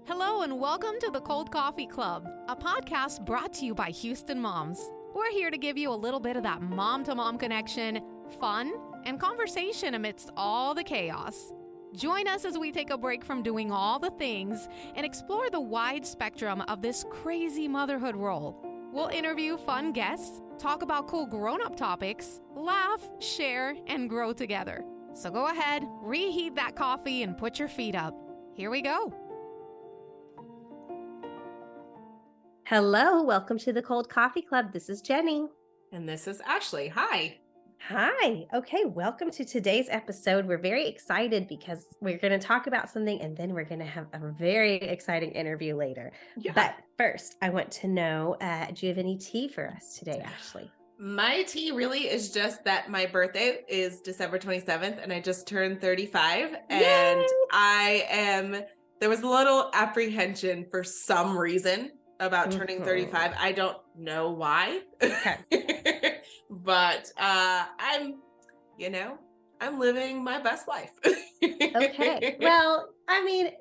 Hello and welcome to the Cold Coffee Club, a podcast brought to you by Houston Moms. We're here to give you a little bit of that mom-to-mom connection, fun, and conversation amidst all the chaos. Join us as we take a break from doing all the things and explore the wide spectrum of this crazy motherhood role. We'll interview fun guests, talk about cool grown-up topics, laugh, share, and grow together. So go ahead, reheat that coffee, and put your feet up. Here we go. Hello, welcome to the Cold Coffee Club. This is Jenny. And this is Ashley. Hi. Hi. Okay, welcome to today's episode. We're very excited because we're going to talk about something and then we're going to have a very exciting interview later. Yeah. But first, I want to know, do you have any tea for us today, Ashley? My tea really is just that my birthday is December 27th and I just turned 35. Yay! And there was a little apprehension for some reason about turning 35. I don't know why. Okay. But I'm living my best life. Okay. Well, I mean,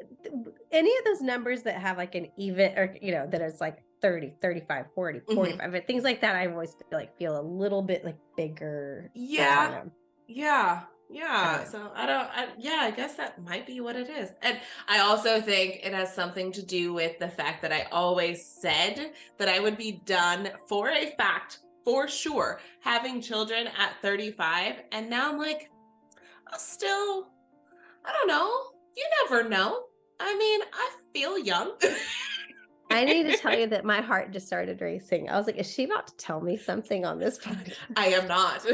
any of those numbers that have like an even or, that is like 30, 35, 40, 45, but things like that, I always feel a little bit like bigger. Yeah. So I guess that might be what it is. And I also think it has something to do with the fact that I always said that I would be done for a fact, for sure, having children at 35. And now I'm like, I don't know. You never know. I mean, I feel young. I need to tell you that my heart just started racing. I was like, is she about to tell me something on this podcast? I am not.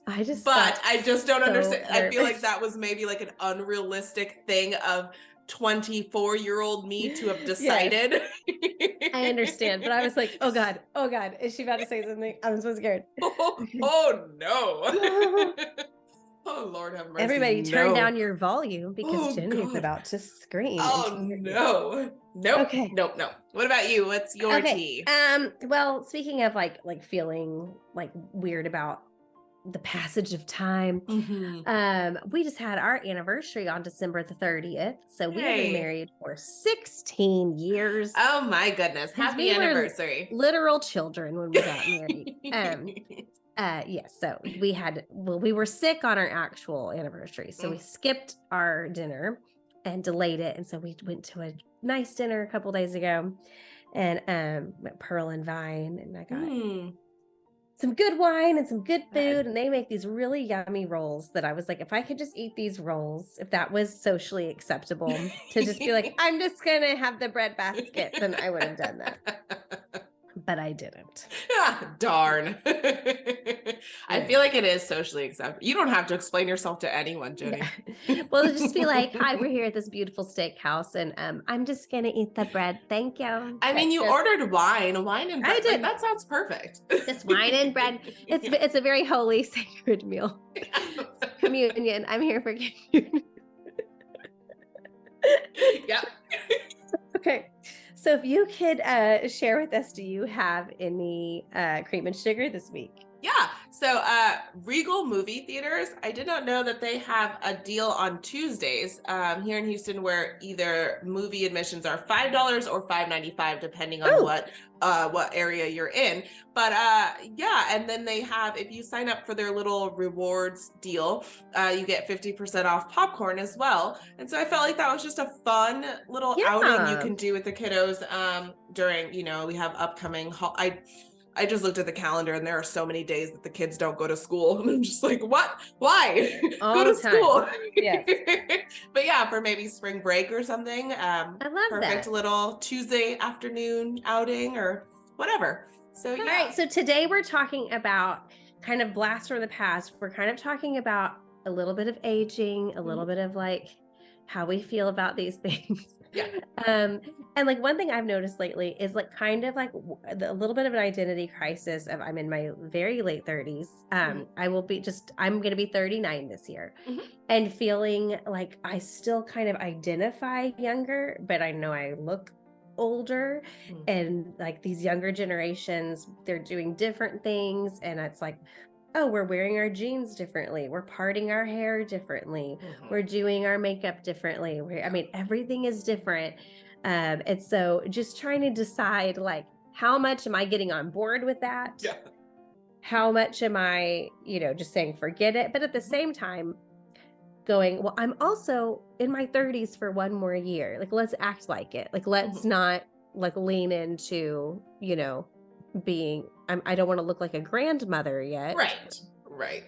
I just don't understand. nervous. I feel like that was maybe like an unrealistic thing of 24-year-old me to have decided. Yes. I understand, but I was like, oh God, is she about to say something? I'm so scared. Oh no. Oh, Lord have mercy. Everybody turn down your volume because Jenny's about to scream. Oh, no. Nope. Okay. Nope. What about you? What's your tea? Well, speaking of like feeling like weird about the passage of time, we just had our anniversary on December the 30th. So we have been married for 16 years. Oh my goodness. Happy anniversary. Literal children when we got married. Yes. So we were sick on our actual anniversary. So we skipped our dinner and delayed it. And so we went to a nice dinner a couple days ago and went Pearl and Vine, and I got some good wine and some good food. And they make these really yummy rolls that I was like, if I could just eat these rolls, if that was socially acceptable to just be like, I'm just going to have the bread basket, then I would have done that. But I didn't. Darn. I feel like it is socially acceptable. You don't have to explain yourself to anyone, Jenny. Yeah. Well, just be like, hi, we're here at this beautiful steakhouse and I'm just going to eat the bread. Thank you. I mean, you ordered wine and bread. I did. Like, that sounds perfect. Just wine and bread. It's a very holy, sacred meal. Communion. I'm here for communion. Yeah. Okay. So if you could share with us, do you have any cream and sugar this week? Yeah. So Regal movie theaters, I did not know that they have a deal on Tuesdays here in Houston where either movie admissions are $5 or $5.95 depending on what area you're in. But and then they have, if you sign up for their little rewards deal, you get 50% off popcorn as well. And so I felt like that was just a fun little outing you can do with the kiddos during, we have upcoming I just looked at the calendar and there are so many days that the kids don't go to school. And I'm just like, what? Why? Go to school. Yes. But yeah, for maybe spring break or something. I love perfect that. Little Tuesday afternoon outing or whatever. So yeah. All right. So today we're talking about kind of blast from the past. We're kind of talking about a little bit of aging, a little bit of like how we feel about these things. Yeah. And like one thing I've noticed lately is like kind of like a little bit of an identity crisis of I'm in my very late 30s. I'm going to be 39 this year and feeling like I still kind of identify younger, but I know I look older and like these younger generations, they're doing different things. And it's like, oh, we're wearing our jeans differently. We're parting our hair differently. We're doing our makeup differently. I mean, everything is different. And so just trying to decide, like, how much am I getting on board with that? Yeah. How much am I, just saying, forget it. But at the same time, going, well, I'm also in my 30s for one more year. Like, let's act like it. Like, let's not like lean into, being, I don't want to look like a grandmother yet. Right.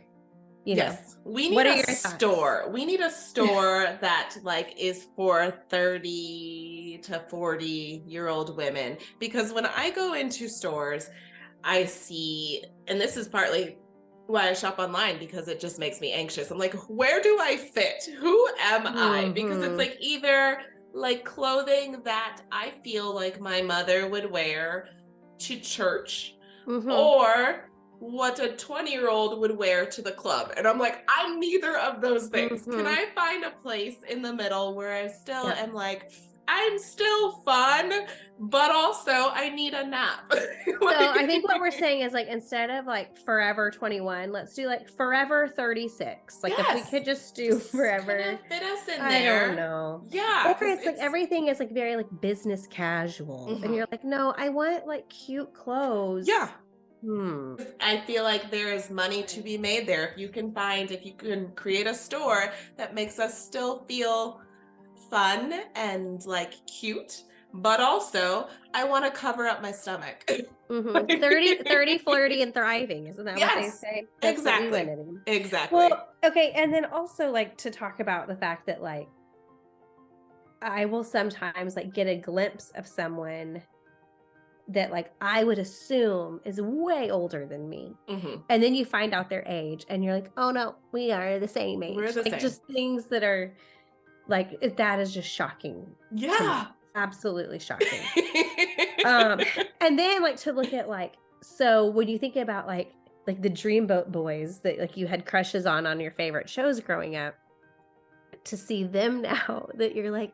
Yes. We need a store. We need a store that like is for 30 to 40-year-old women, because when I go into stores, I see, and this is partly why I shop online, because it just makes me anxious. I'm like, where do I fit? Who am I? Because it's like either like clothing that I feel like my mother would wear to church, or what a 20-year-old would wear to the club. And I'm like, I'm neither of those things. Can I find a place in the middle where I still am like, I'm still fun, but also I need a nap. So I think what we're saying is, like, instead of like forever 21, let's do like forever 36. Like, if we could just do forever, fit us in I there. don't know. Yeah. Or it's like everything is like very like business casual. And you're like, no, I want like cute clothes. Yeah. I feel like there is money to be made there. If you can create a store that makes us still feel fun and like cute, but also I want to cover up my stomach. 30, flirty, and thriving. Isn't that what they say? That's exactly. What we went in. Exactly. Well, okay. And then also, like, to talk about the fact that, like, I will sometimes like get a glimpse of someone that like I would assume is way older than me. And then you find out their age and you're like, oh no, we are the same age. We're the same. Just things that are like, that is just shocking. Yeah. Absolutely shocking. And then like to look at like, so when you think about like the Dreamboat boys that like you had crushes on your favorite shows growing up, to see them now that you're like,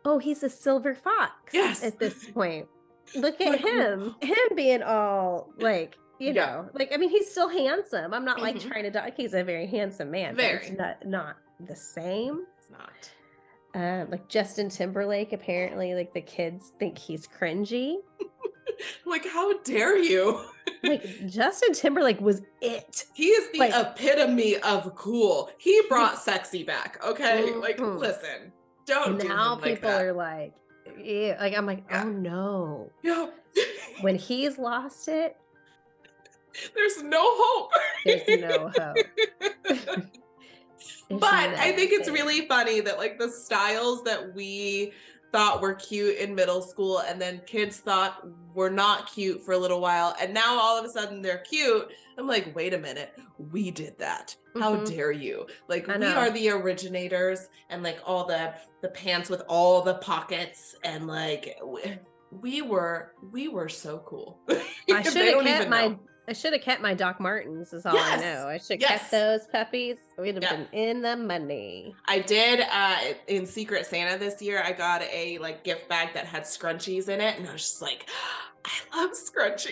oh, he's a silver fox at this point. Look at him being all like, know, like, I mean, he's still handsome. I'm not like trying to, he's a very handsome man. Very. But it's not the same. It's not. Like Justin Timberlake, apparently, like the kids think he's cringy. Like, how dare you? Like, Justin Timberlake was it. He is the epitome of cool. He brought sexy back. Okay, like, listen, don't. And do now him people like that. are like, yeah, like I'm like, oh no. Yeah. When he's lost it, there's no hope. There's no hope. But I think it's really funny that like the styles that we thought were cute in middle school and then kids thought were not cute for a little while, and now all of a sudden they're cute. I'm like, wait a minute, we did that. How dare you? Like, we are the originators, and like all the pants with all the pockets, and like we were so cool. I should have kept my Doc Martens, is all I know. I should have kept those puppies. We'd have been in the money. I did in Secret Santa this year, I got a like gift bag that had scrunchies in it, and I was just like, I love scrunchies.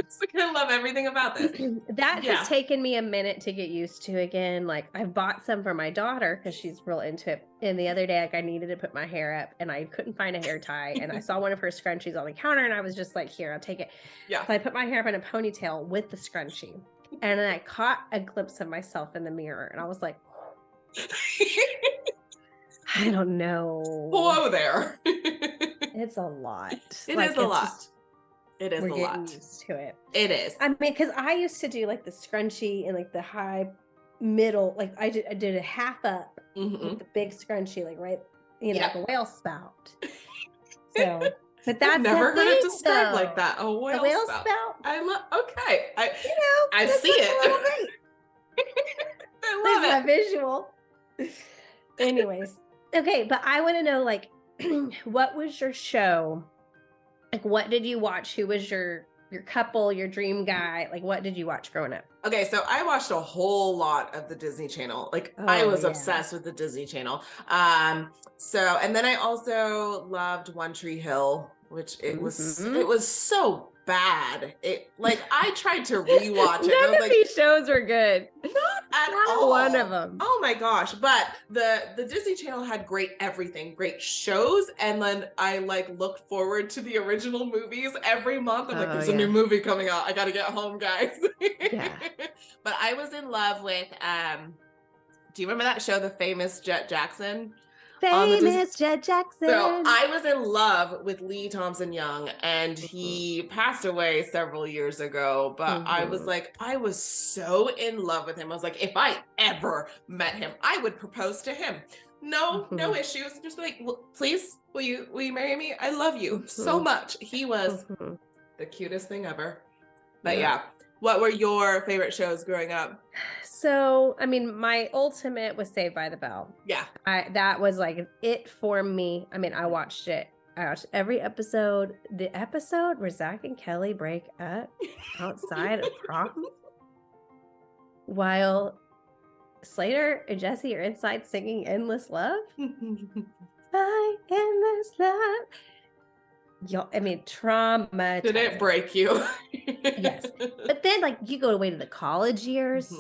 It's like, I love everything about this. That has taken me a minute to get used to again. Like, I've bought some for my daughter because she's real into it. And the other day, like, I needed to put my hair up and I couldn't find a hair tie. And I saw one of her scrunchies on the counter and I was just like, here, I'll take it. Yeah. So I put my hair up in a ponytail with the scrunchie. And then I caught a glimpse of myself in the mirror and I was like, I don't know. Hello there. It's a lot. It is a lot. It is a lot. We're getting used to it. It is. I mean, because I used to do like the scrunchie and like the high middle, like I did a half up with the big scrunchie, like right, like a whale spout. So, but that's I've never heard it described like that. A whale spout. I love. Okay, I see it. I love it. A visual. Anyways, okay, but I want to know, like, what was your show? Like, what did you watch? Who was your couple, your dream guy? Like, what did you watch growing up? Okay, so I watched a whole lot of the Disney Channel. Like, I was obsessed with the Disney Channel. And then I also loved One Tree Hill which it Mhm. was so bad. It like I tried to rewatch it. And I None was of like, these shows were good. not at Not all. one of them. Oh my gosh. But the Disney Channel had great everything, great shows. And then I like looked forward to the original movies every month. I'm like, there's a new movie coming out. I gotta get home, guys. Yeah. But I was in love with do you remember that show, The Famous Jet Jackson? Famous Jet Jackson. So I was in love with Lee Thompson Young, and he passed away several years ago, but I was like, I was so in love with him. I was like, if I ever met him, I would propose to him. No issues. Just like, please, will you marry me? I love you so much. He was the cutest thing ever. But yeah. What were your favorite shows growing up? So, I mean, my ultimate was Saved by the Bell. Yeah. That was like it for me. I mean, I watched it. I watched every episode. The episode where Zach and Kelly break up outside of prom while Slater and Jesse are inside singing Endless Love. My endless love. Y'all, I mean, trauma. Did it break you? Yes. But then, like, you go away to the college years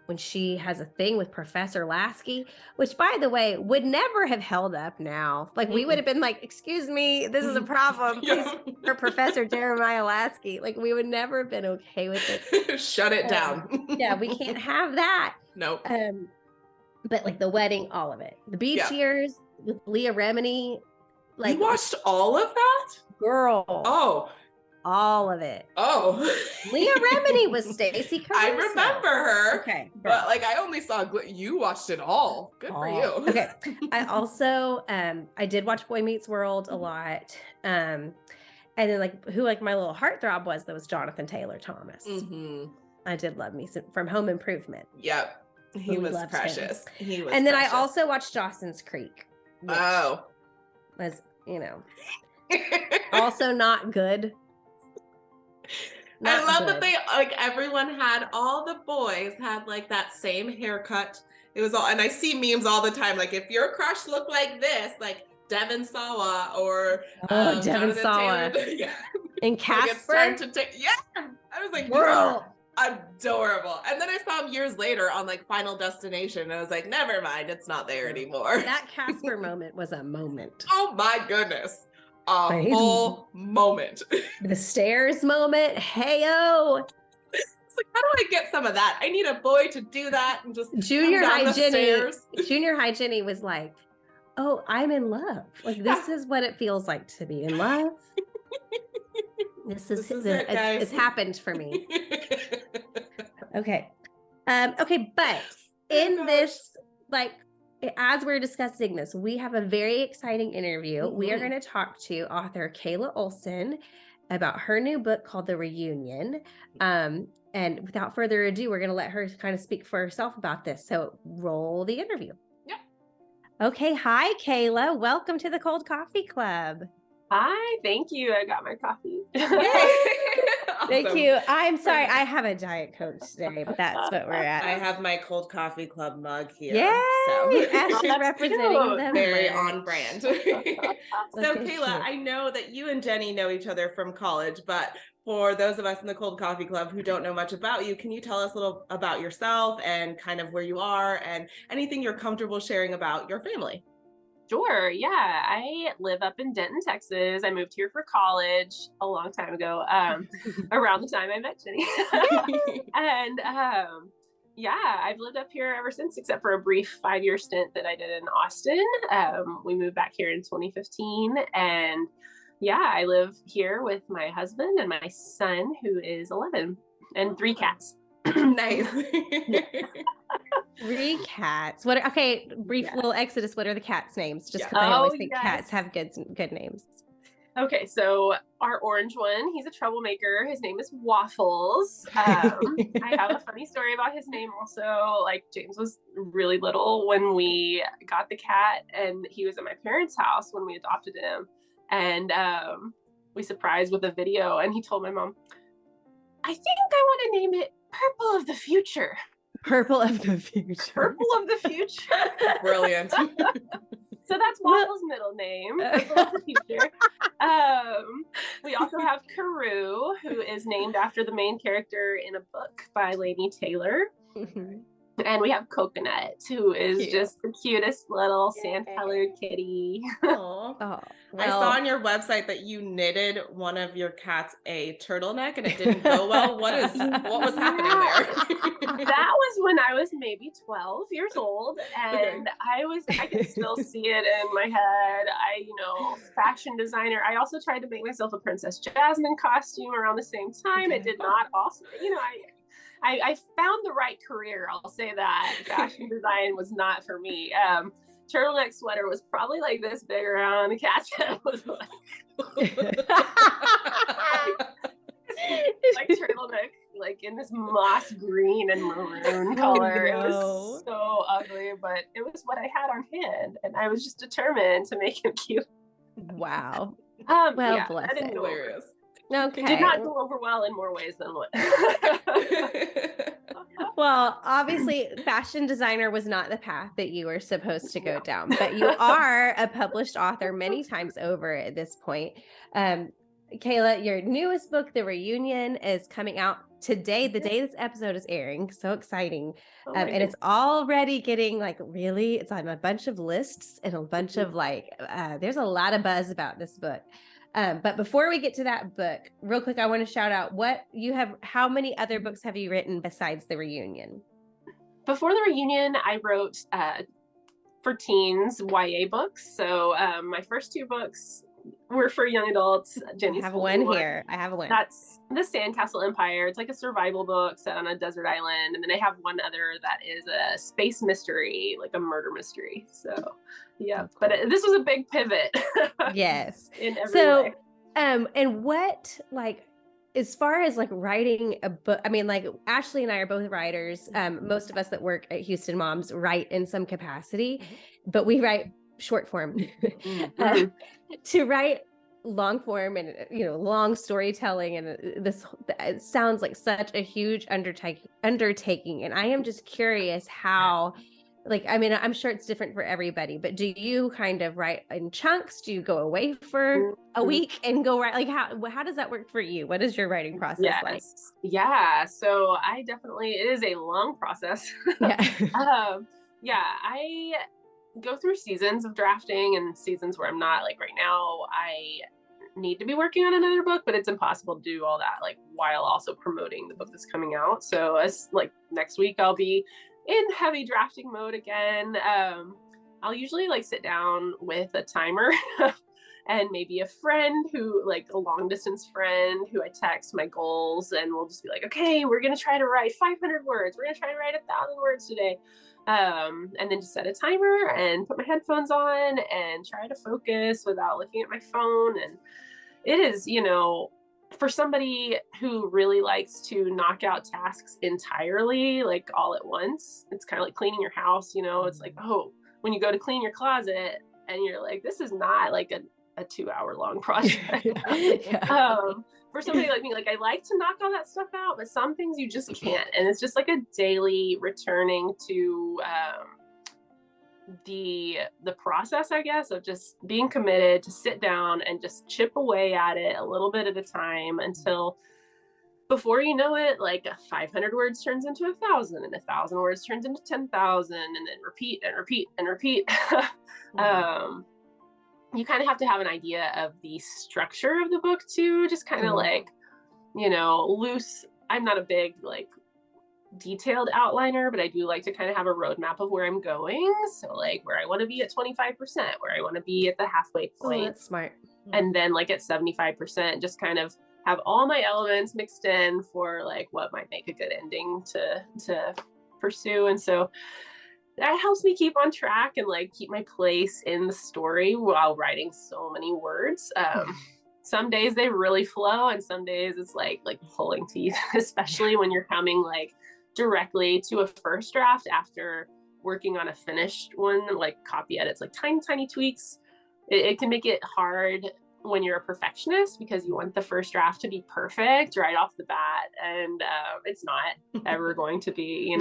when she has a thing with Professor Lasky, which, by the way, would never have held up now. Like, we would have been like, excuse me, this is a problem. Please, for Professor Jeremiah Lasky. Like, we would never have been okay with it. Shut it down. Yeah, we can't have that. Nope. But, like, the wedding, all of it. The beach years with Leah Remini. Like, you watched all of that? Girl. Oh. All of it. Oh. Leah Remini was Stacey Caruso. I remember her. Okay. But like I only saw you watched it all. Good for you. Okay. I also I did watch Boy Meets World a lot. And then like my little heartthrob was Jonathan Taylor Thomas. I did love me from Home Improvement. Yep. He was precious. He was And then precious. I also watched Dawson's Creek. Oh. Was, also not good. I love that they like everyone had, all the boys had like that same haircut. It was all, and I see memes all the time. Like if your crush looked like this, like Devon Sawa or Devon Sawa. Yeah. And Casper. I was like, girl, adorable. And then I saw him years later on like Final Destination. And I was like, never mind, it's not there anymore. That Casper moment was a moment. Oh my goodness. A whole moment. The stairs moment. Hey-o. It's like, how do I get some of that? I need a boy to do that and just Junior High Jenny was like, oh, I'm in love. Like, this is what it feels like to be in love. This is it, it's happened for me. Okay. Okay, but in this, like, as we're discussing this, we have a very exciting interview. We are going to talk to author Kayla Olson about her new book called The Reunion. And without further ado, we're going to let her kind of speak for herself about this. So roll the interview. Yeah. Okay. Hi, Kayla. Welcome to the Cold Coffee Club. Hi, thank you. I got my coffee. Awesome. Thank you. I'm sorry. I have a Diet Coke today, but that's what we're at. I have my Cold Coffee Club mug here. Yay! So Ashley representing them. Very on brand. So Okay, Kayla, sure. I know that you and Jenny know each other from college, but for those of us in the Cold Coffee Club who don't know much about you, can you tell us a little about yourself and kind of where you are and anything you're comfortable sharing about your family? Sure. Yeah. I live up in Denton, Texas. I moved here for college a long time ago, around the time I met Jenny. And yeah, I've lived up here ever since, except for a brief 5-year stint that I did in Austin. We moved back here in 2015. And yeah, I live here with my husband and my son, who is 11, and 3 cats. Nice. 3 cats. Brief little exodus. What are the cats' names? Just because I always think cats have good names. Okay, so our orange one, he's a troublemaker. His name is Waffles. I have a funny story about his name also. Like, James was really little when we got the cat, and he was at my parents' house when we adopted him. And we surprised with a video, and he told my mom, I think I want to name it Purple of the Future. Purple of the Future. Purple of the Future. Brilliant. So that's Waffle's middle name, Purple of the Future. We also have Carew, who is named after the main character in a book by Laini Taylor. And we have Coconut, who is just the cutest little sand-colored kitty. Oh, well, I saw on your website that you knitted one of your cats a turtleneck and it didn't go well. What was happening there? That was when I was maybe 12 years old, and I can still see it in my head. Fashion designer. I also tried to make myself a Princess Jasmine costume around the same time. It did not also, I found the right career. I'll say that. Fashion design was not for me. Turtleneck sweater was probably like this big around the cat's head. Was like turtleneck, like in this moss green and maroon color. It was so ugly, but it was what I had on hand, and I was just determined to make him cute. Wow. Bless it. Hilarious. Okay. Did not go over well in more ways than one. Well, obviously, fashion designer was not the path that you were supposed to go down, but you are a published author many times over at this point. Kayla, your newest book, The Reunion, is coming out today, the day this episode is airing. So exciting. And it's already getting it's on a bunch of lists and a bunch of there's a lot of buzz about this book. But before we get to that book, real quick, I want to shout out how many other books have you written besides The Reunion? Before The Reunion, I wrote for teens YA books. So my first two books were for young adults. I have one here. That's The Sandcastle Empire. It's like a survival book set on a desert island. And then I have one other that is a space mystery, like a murder mystery. So yeah, but this was a big pivot. Yes. In every way. And what, as far as writing a book, Ashley and I are both writers. Most of us that work at Houston Moms write in some capacity, but we write short form. To write long form and long storytelling, and it sounds like such a huge undertaking. And I am just curious how, I'm sure it's different for everybody, but do you kind of write in chunks? Do you go away for a week and go write? How does that work for you? What is your writing process like? Yeah. So it is a long process. Yeah. I go through seasons of drafting and seasons where I'm not. Right now, I need to be working on another book, but it's impossible to do all that while also promoting the book that's coming out. So as next week, I'll be in heavy drafting mode again. I'll usually sit down with a timer and maybe a friend who a long distance friend who I text my goals, and we'll just be okay, we're going to try to write 500 words. We're going to try to write 1,000 words today. And then just set a timer and put my headphones on and try to focus without looking at my phone. And it is, for somebody who really likes to knock out tasks entirely, all at once, it's kind of like cleaning your house, it's when you go to clean your closet and you're this is not a 2-hour long project. For somebody like me, I like to knock all that stuff out, but some things you just can't. And it's just a daily returning to the process, I guess, of just being committed to sit down and just chip away at it a little bit at a time until before you know it, 500 words turns into 1,000, and 1,000 words turns into 10,000, and then repeat and repeat and repeat. You kind of have to have an idea of the structure of the book too, just kind of loose. I'm not a big detailed outliner, but I do like to kind of have a roadmap of where I'm going. So where I want to be at 25%, where I want to be at the halfway point. Oh, that's smart. And then at 75%, just kind of have all my elements mixed in for what might make a good ending to pursue. And so that helps me keep on track and keep my place in the story while writing so many words. Some days they really flow, and some days it's like pulling teeth, especially when you're coming directly to a first draft after working on a finished one, copy edits, tiny tweaks. It can make it hard when you're a perfectionist because you want the first draft to be perfect right off the bat, and it's not ever going to be,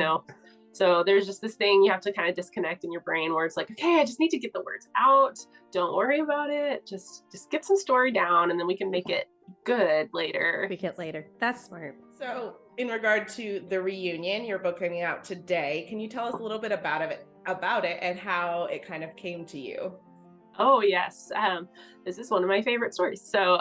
So there's just this thing you have to kind of disconnect in your brain where it's like, okay, I just need to get the words out. Don't worry about it. Just get some story down, and then we can make it good later. Make it later. That's smart. So in regard to the reunion, your book coming out today, can you tell us a little bit about it and how it kind of came to you? Oh, yes. This is one of my favorite stories. So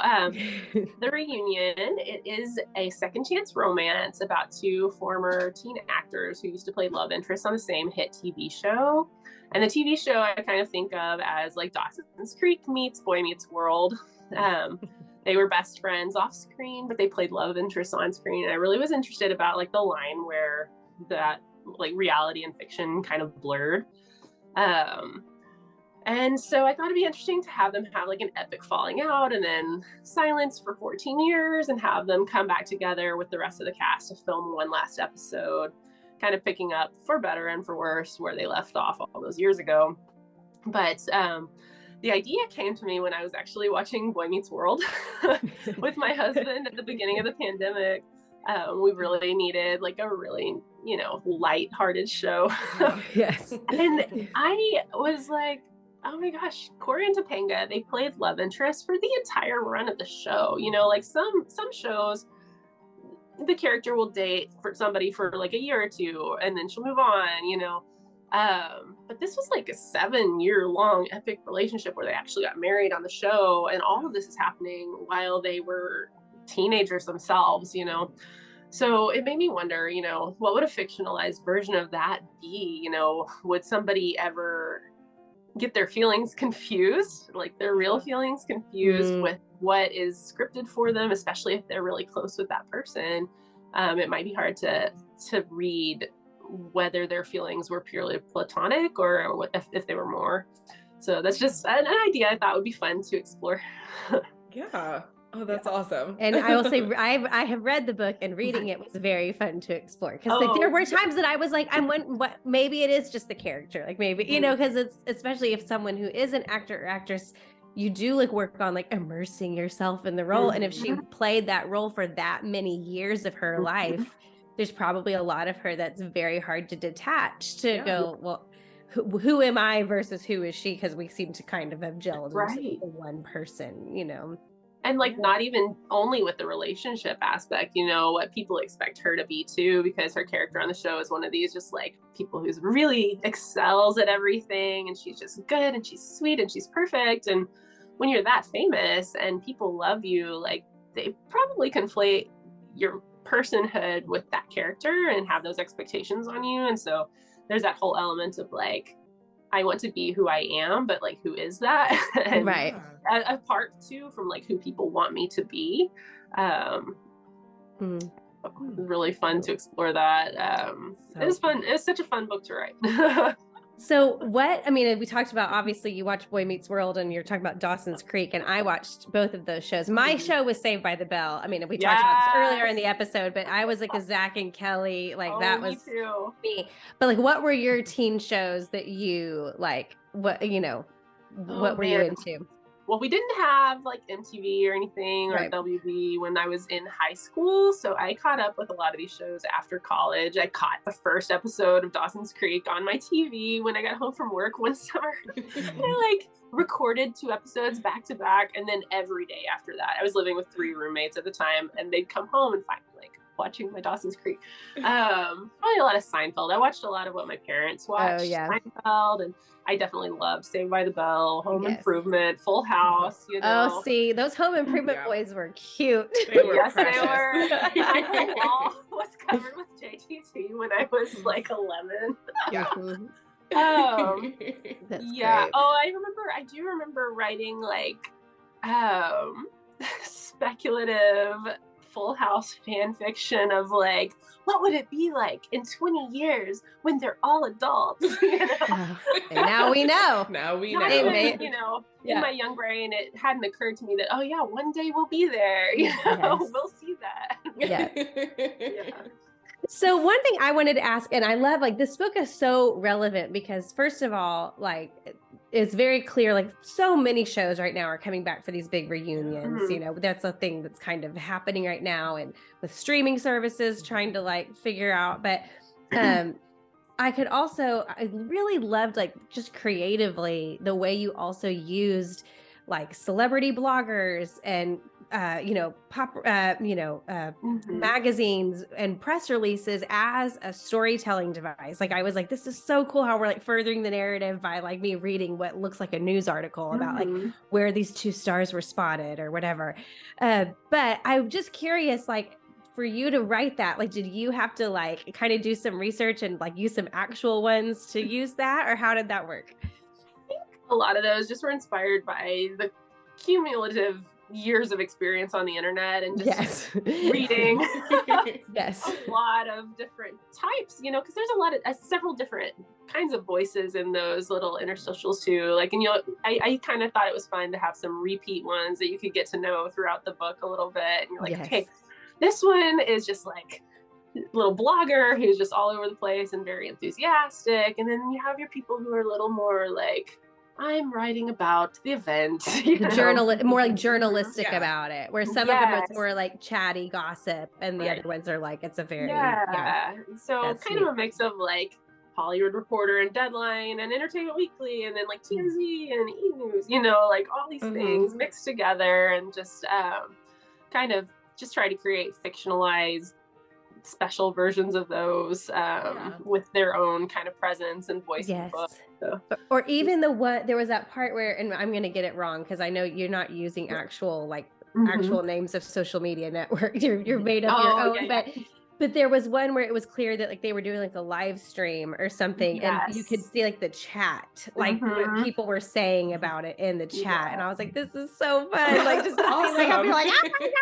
The Reunion, it is a second chance romance about two former teen actors who used to play love interests on the same hit TV show. And the TV show I kind of think of as like Dawson's Creek meets Boy Meets World. They were best friends off screen, but they played love interests on screen. And I really was interested about like the line where that like reality and fiction kind of blurred. And so I thought it'd be interesting to have them have like an epic falling out and then silence for 14 years and have them come back together with the rest of the cast to film one last episode, kind of picking up for better and for worse where they left off all those years ago. But the idea came to me when I was actually watching Boy Meets World with my husband at the beginning of the pandemic. We really needed like a really, lighthearted show. Yes. And I was like, oh my gosh, Corey and Topanga, they played love interests for the entire run of the show. Like some shows, the character will date for somebody for like a year or two and then she'll move on, but this was like a 7-year-long epic relationship where they actually got married on the show, and all of this is happening while they were teenagers themselves, So it made me wonder, what would a fictionalized version of that be? Would somebody ever get their feelings confused, like their real feelings confused with what is scripted for them, especially if they're really close with that person? It might be hard to read whether their feelings were purely platonic or if they were more. So that's just an idea I thought would be fun to explore. Yeah. Oh, that's awesome. And I will say, I have read the book, and reading it was very fun to explore. Because there were times that I was like, what? Maybe it is just the character, like maybe because it's especially if someone who is an actor or actress, you do like work on like immersing yourself in the role. And if she played that role for that many years of her life, there's probably a lot of her that's very hard to detach to go, well, who am I versus who is she? Because we seem to kind of have gelled into one person, And like not even only with the relationship aspect, what people expect her to be too, because her character on the show is one of these just like people who's really excels at everything, and she's just good and she's sweet and she's perfect. And when you're that famous and people love you, like they probably conflate your personhood with that character and have those expectations on you. And so there's that whole element of like, I want to be who I am, but like, who is that? And right. Apart too from like who people want me to be. Really fun to explore that. It was fun. It's such a fun book to write. So we talked about, obviously you watched Boy Meets World and you're talking about Dawson's Creek, and I watched both of those shows. My show was Saved by the Bell. We talked about this earlier in the episode, but I was like a Zach and Kelly, like that was me. But like, what were your teen shows that you like, what were you into? Well, we didn't have like MTV or anything or WB when I was in high school. So I caught up with a lot of these shows after college. I caught the first episode of Dawson's Creek on my TV when I got home from work one summer. I like recorded 2 episodes back to back. And then every day after that, I was living with 3 roommates at the time, and they'd come home and find me like watching my Dawson's Creek. Probably a lot of Seinfeld. I watched a lot of what my parents watched. Seinfeld, and I definitely loved Saved by the Bell, Home Improvement, Full House. Oh, see, those Home Improvement boys were cute. They were yes, precious. they were. My wall was covered with JTT when I was like 11. Yeah. That's yeah. great. Oh, I do remember writing like speculative Full House fan fiction of like, what would it be like in 20 years when they're all adults? And now we know. Now we know. In my young brain, it hadn't occurred to me that, oh yeah, one day we'll be there. We'll see that. Yeah. So one thing I wanted to ask, and I love like this book is so relevant because first of all, like it's very clear, like so many shows right now are coming back for these big reunions. That's a thing that's kind of happening right now, and with streaming services trying to like figure out, but I really loved like just creatively the way you also used like celebrity bloggers and magazines and press releases as a storytelling device. Like I was like, this is so cool how we're like furthering the narrative by like me reading what looks like a news article about like where these 2 stars were spotted or whatever. But I'm just curious, like for you to write that, like, did you have to like kind of do some research and like use some actual ones to use that, or how did that work? A lot of those just were inspired by the cumulative years of experience on the internet and just reading yes a lot of different types, because there's a lot of several different kinds of voices in those little interstitials too. Like, and I kind of thought it was fun to have some repeat ones that you could get to know throughout the book a little bit. And you're like, okay, this one is just like little blogger who's just all over the place and very enthusiastic. And then you have your people who are a little more like, I'm writing about the event. More like journalistic about it, where some of them are more like chatty gossip and the other ones are like, it's a very, So kind of a mix of like Hollywood Reporter and Deadline and Entertainment Weekly and then like TMZ and E! News, like all these things mixed together and just kind of just try to create fictionalized special versions of those with their own kind of presence and voice in the book. So. Or even there was that part where, and I'm going to get it wrong because I know you're not using actual actual names of social media networks. You're made up your own, but there was one where it was clear that like they were doing like a live stream or something, and you could see like the chat, like what people were saying about it in the chat, and I was like, "This is so fun!" Like just awesome. Like I'll be like, "Oh my God!"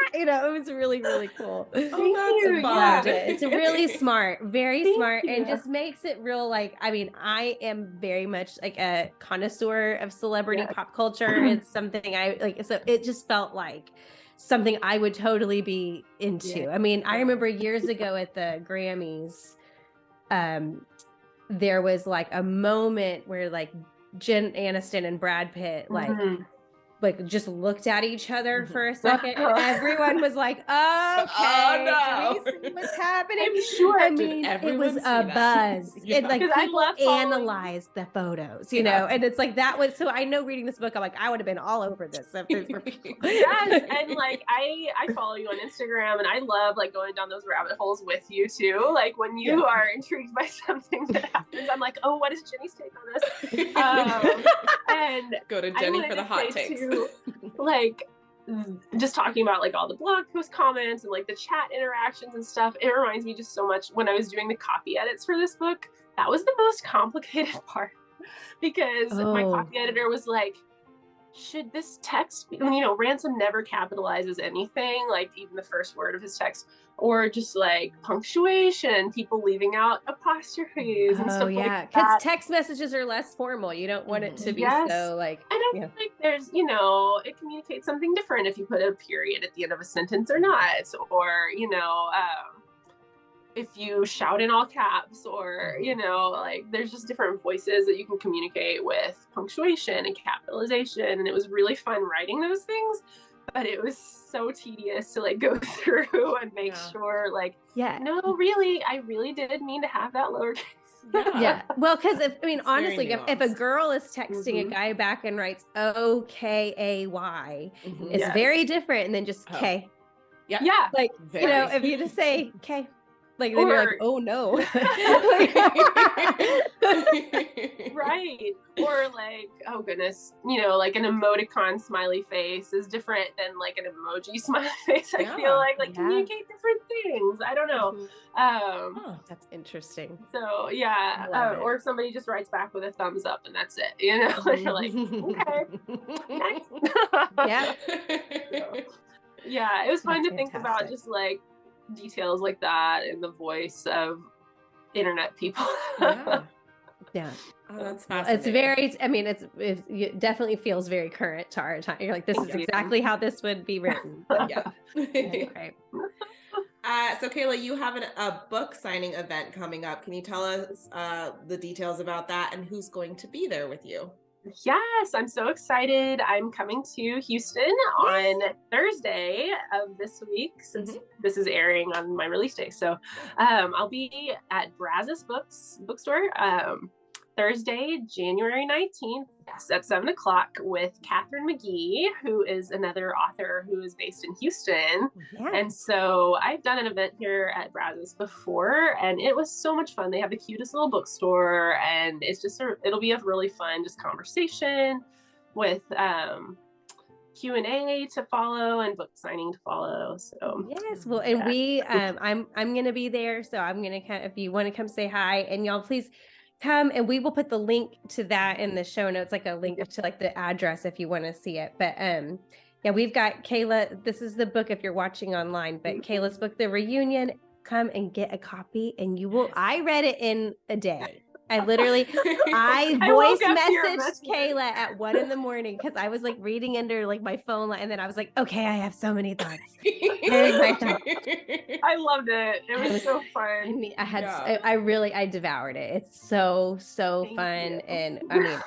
It was really really cool. That's fun. It's really smart, very smart, and just makes it real. Like, I mean, I am very much like a connoisseur of celebrity pop culture. It's something I like, so it just felt like something I would totally be into. I mean, I remember years ago at the Grammys, there was like a moment where like Jen Aniston and Brad Pitt like just looked at each other for a second, and everyone was like, "Okay, do we see what's happening?" I'm sure. I mean, it was a buzz. It like people analyzed the photos, and it's like that was. So I know reading this book, I'm like, I would have been all over this if this were people. Yes, and like I follow you on Instagram, and I love like going down those rabbit holes with you too. Like when you are intrigued by something that happens, I'm like, oh, what is Jenny's take on this? And go to Jenny for the hot takes. Like just talking about like all the blog post comments and like the chat interactions and stuff, it reminds me just so much when I was doing the copy edits for this book. That was the most complicated part because my copy editor was like, should this text be, Ransom never capitalizes anything, like even the first word of his text, or just like punctuation, people leaving out apostrophes and stuff like that. Because text messages are less formal. You don't want it to be so like. I don't think there's, it communicates something different if you put a period at the end of a sentence or not, or if you shout in all caps, or like there's just different voices that you can communicate with punctuation and capitalization, and it was really fun writing those things, but it was so tedious to like go through and make sure like no, really, I really did mean to have that lowercase. Well, because honestly, if a girl is texting a guy back and writes OKAY, it's very different than just K. Like if you just say K. Like then you're like, oh no. Right. Or like, oh goodness, like an emoticon smiley face is different than like an emoji smiley face. I feel like communicate different things. I don't know. That's interesting. So or if somebody just writes back with a thumbs up and that's it, and you're like, okay, next. It was fun to think about just like details like that in the voice of internet people. Oh, that's fascinating. It's very, it definitely feels very current to our time. You're like, this is exactly how this would be written. Great. So Kayla, you have a book signing event coming up. Can you tell us the details about that and who's going to be there with you? Yes, I'm so excited. I'm coming to Houston on Thursday of this week, since this is airing on my release day. So I'll be at Brazos Bookstore Thursday, January 19th, yes, at 7:00 with Katharine McGee, who is another author who is based in Houston. Yeah. And so I've done an event here at Brazos before, and it was so much fun. They have the cutest little bookstore, and it's just it'll be a really fun just conversation with Q&A to follow and book signing to follow. So yes, well, and we I'm gonna be there, so I'm gonna if you want to come say hi, and y'all please come, and we will put the link to that in the show notes, like a link to like the address if you want to see it. But yeah, we've got Kayla. This is the book if you're watching online, but Kayla's book, The Reunion. Come and get a copy, and you will. I read it in a day. I literally, I voice messaged Kayla at 1 a.m. because I was like reading under like my phone, and then I was like, okay, I have so many thoughts. Here's my thoughts. I loved it. It was so fun. I devoured it. It's so fun, and I mean,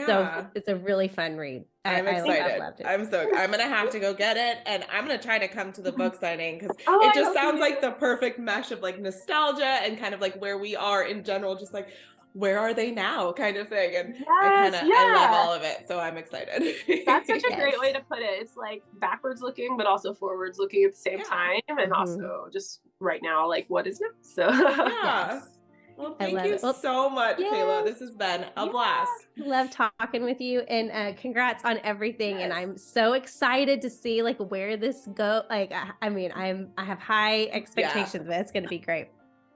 so it's a really fun read. I'm excited. I loved it. I'm gonna have to go get it, and I'm gonna try to come to the book signing because it just sounds like the perfect mesh of like nostalgia and kind of like where we are in general, just like where are they now kind of thing. And I love all of it, so I'm excited. That's such a great way to put it. It's like backwards looking but also forwards looking at the same time, and also just right now, like what is now. So well, thank you so much, Kayla. This has been a blast. Love talking with you, and congrats on everything. And I'm so excited to see like where this go. Like, I mean, I have high expectations, but it's going to be great.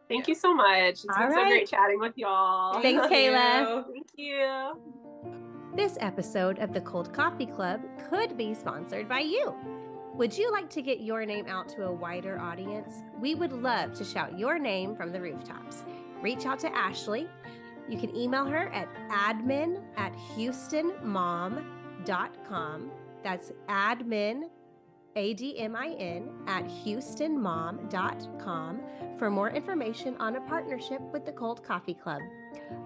Thank you so much. It's been so great chatting with y'all. Thanks, Kayla. Thank you. This episode of the Cold Coffee Club could be sponsored by you. Would you like to get your name out to a wider audience? We would love to shout your name from the rooftops. Reach out to Ashley. You can email her at admin@houstonmom.com. That's admin, ADMIN, @houstonmom.com for more information on a partnership with the Cold Coffee Club.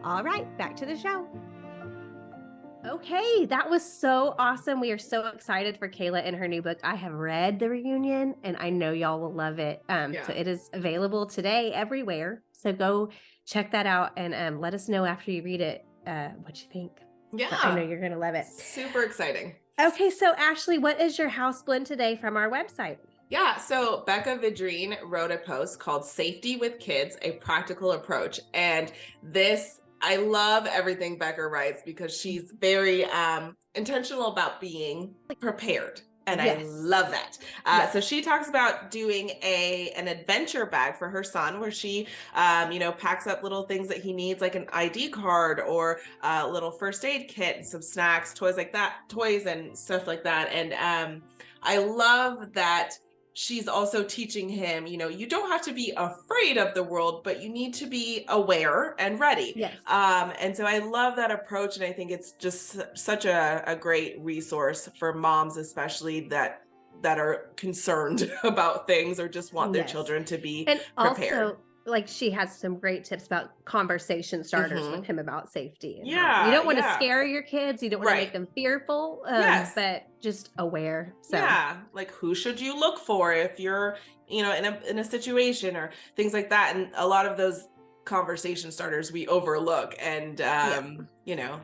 All right, back to the show. Okay, that was so awesome. We are so excited for Kayla and her new book. I have read The Reunion, and I know y'all will love it. So it is available today everywhere. So go check that out, and let us know after you read it what you think. Yeah, I know you're going to love it. Super exciting. Okay, so Ashley, what is your house blend today from our website? Yeah, so Becca Vidrine wrote a post called Safety with Kids, A Practical Approach. And this, I love everything Becca writes because she's very intentional about being prepared. And I love that. So she talks about doing an adventure bag for her son where she, packs up little things that he needs, like an ID card or a little first aid kit, some snacks, toys and stuff like that. And I love that she's also teaching him, you don't have to be afraid of the world, but you need to be aware and ready. Yes. And so I love that approach. And I think it's just such a great resource for moms, especially that are concerned about things or just want their children to be prepared. Also, like she has some great tips about conversation starters with him about safety. You don't want to scare your kids. You don't want to make them fearful, but just aware. So like who should you look for if you're, in a situation or things like that. And a lot of those conversation starters we overlook. And,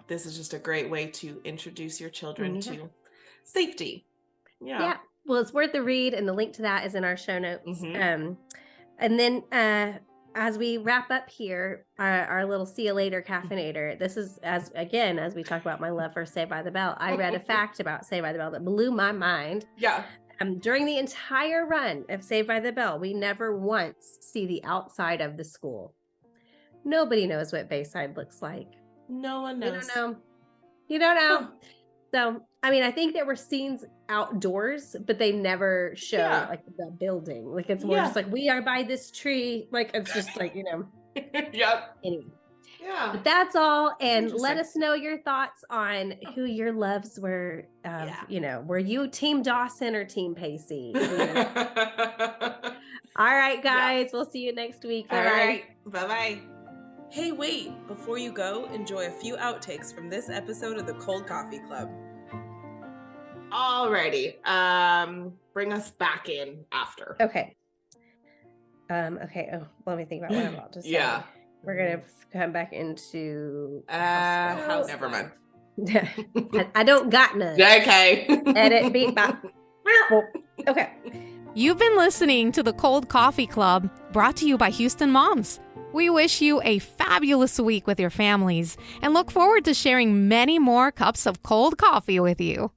this is just a great way to introduce your children to safety. Yeah. Well, it's worth the read. And the link to that is in our show notes. And then as we wrap up here, our little see you later caffeinator, this is as we talk about my love for Saved by the Bell, I read a fact about Saved by the Bell that blew my mind. Yeah. During the entire run of Saved by the Bell, we never once see the outside of the school. Nobody knows what Bayside looks like. No one knows. You don't know. So, I mean, I think there were scenes outdoors, but they never show like the building. Like it's more just like we are by this tree. Like it's just like, Yep. Anyway. Yeah. But that's all. And let us know your thoughts on who your loves were. Were you Team Dawson or Team Pacey? All right, guys. We'll see you next week. All right. Bye-bye. Hey, wait! Before you go, enjoy a few outtakes from this episode of the Cold Coffee Club. Alrighty. Bring us back in after. Okay. Okay. Oh, let me think about what I'm about to say. Yeah. We're gonna come back into. Never mind. I don't got none. Okay. Edit beat back. Okay. You've been listening to the Cold Coffee Club, brought to you by Houston Moms. We wish you a fabulous week with your families and look forward to sharing many more cups of cold coffee with you.